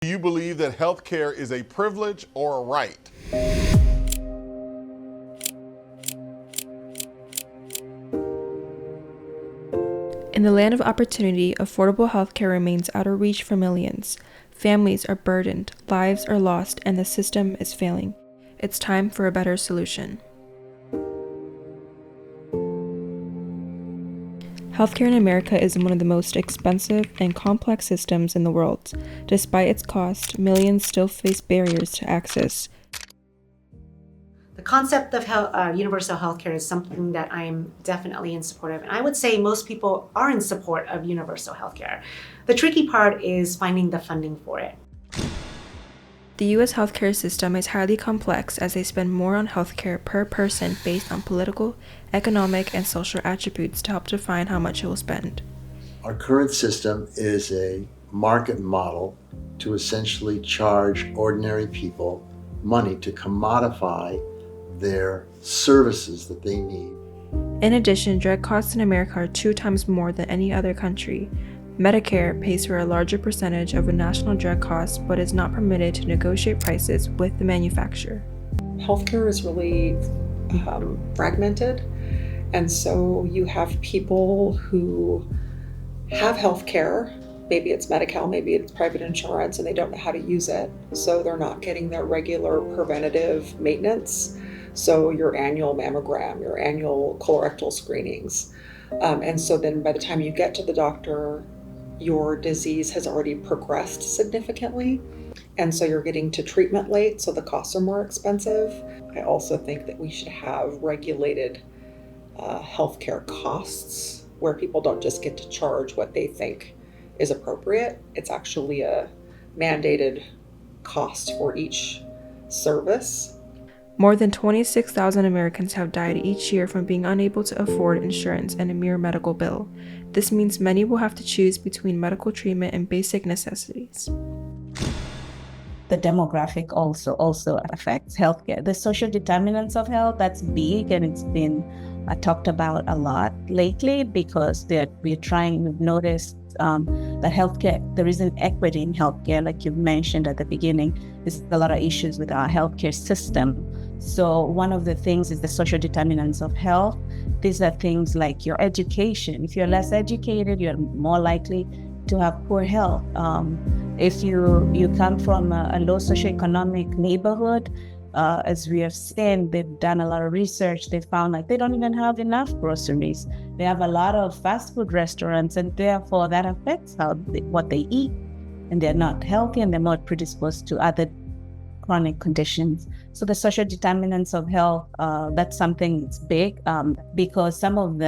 Do you believe that healthcare is a privilege or a right? In the land of opportunity, affordable healthcare remains out of reach for millions. Families are burdened, lives are lost, and the system is failing. It's time for a better solution. Healthcare in America is one of the most expensive and complex systems in the world. Despite its cost, millions still face barriers to access. The concept of universal healthcare is something that I'm definitely in support of. And I would say most people are in support of universal healthcare. The tricky part is finding the funding for it. The U.S. healthcare system is highly complex as they spend more on healthcare per person based on political, economic, and social attributes to help define how much it will spend. Our current system is a market model to essentially charge ordinary people money to commodify their services that they need. In addition, drug costs in America are 2 times more than any other country. Medicare pays for a larger percentage of a national drug cost, but is not permitted to negotiate prices with the manufacturer. Healthcare is really fragmented, and so you have people who have healthcare. Maybe it's Medi-Cal, maybe it's private insurance, and they don't know how to use it, so they're not getting their regular preventative maintenance. So your annual mammogram, your annual colorectal screenings. And so then by the time you get to the doctor, your disease has already progressed significantly. And so you're getting to treatment late, so the costs are more expensive. I also think that we should have regulated healthcare costs where people don't just get to charge what they think is appropriate. It's actually a mandated cost for each service. More than 26,000 Americans have died each year from being unable to afford insurance and a mere medical bill. This means many will have to choose between medical treatment and basic necessities. The demographic also affects healthcare. The social determinants of health, that's big, and it's been talked about a lot lately because we've noticed that healthcare, there isn't equity in healthcare, like you mentioned at the beginning. There's a lot of issues with our healthcare system. So one of the things is the social determinants of health. These are things like your education. If you're less educated, you're more likely to have poor health. If you come from a low socioeconomic neighborhood, as we have seen, they've done a lot of research. They found like they don't even have enough groceries. They have a lot of fast food restaurants, and therefore that affects what they eat. And they're not healthy, and they're more predisposed to other chronic conditions. So the social determinants of health, that's something that's big because some of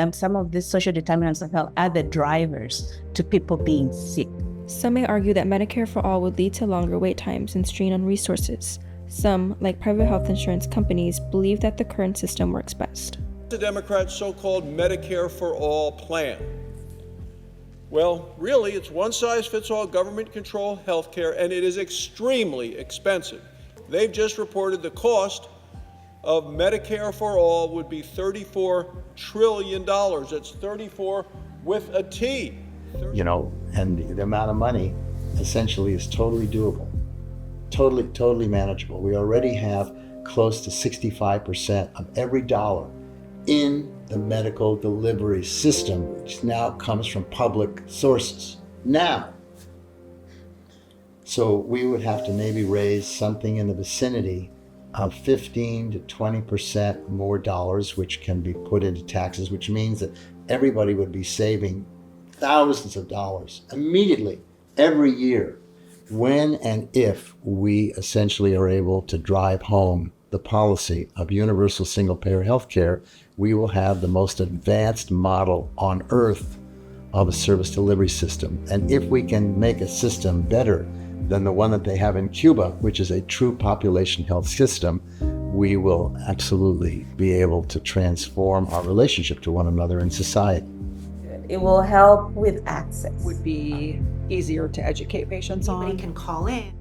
these social determinants of health are the drivers to people being sick. Some may argue that Medicare for all would lead to longer wait times and strain on resources. Some, like private health insurance companies, believe that the current system works best. The Democrats' so-called Medicare for all plan. Well, really, it's one-size-fits-all government-controlled health care, and it is extremely expensive. They've just reported the cost of Medicare for all would be $34 trillion. That's 34 with a T. And the amount of money essentially is totally doable, totally manageable. We already have close to 65% of every dollar in the medical delivery system, which now comes from public sources. So we would have to maybe raise something in the vicinity of 15 to 20% more dollars, which can be put into taxes, which means that everybody would be saving thousands of dollars immediately every year when and if we essentially are able to drive home the policy of universal single-payer healthcare. We will have the most advanced model on earth of a service delivery system. And if we can make a system better than the one that they have in Cuba, which is a true population health system, we will absolutely be able to transform our relationship to one another in society. It will help with access. Would be easier to educate patients on. Anybody can call in.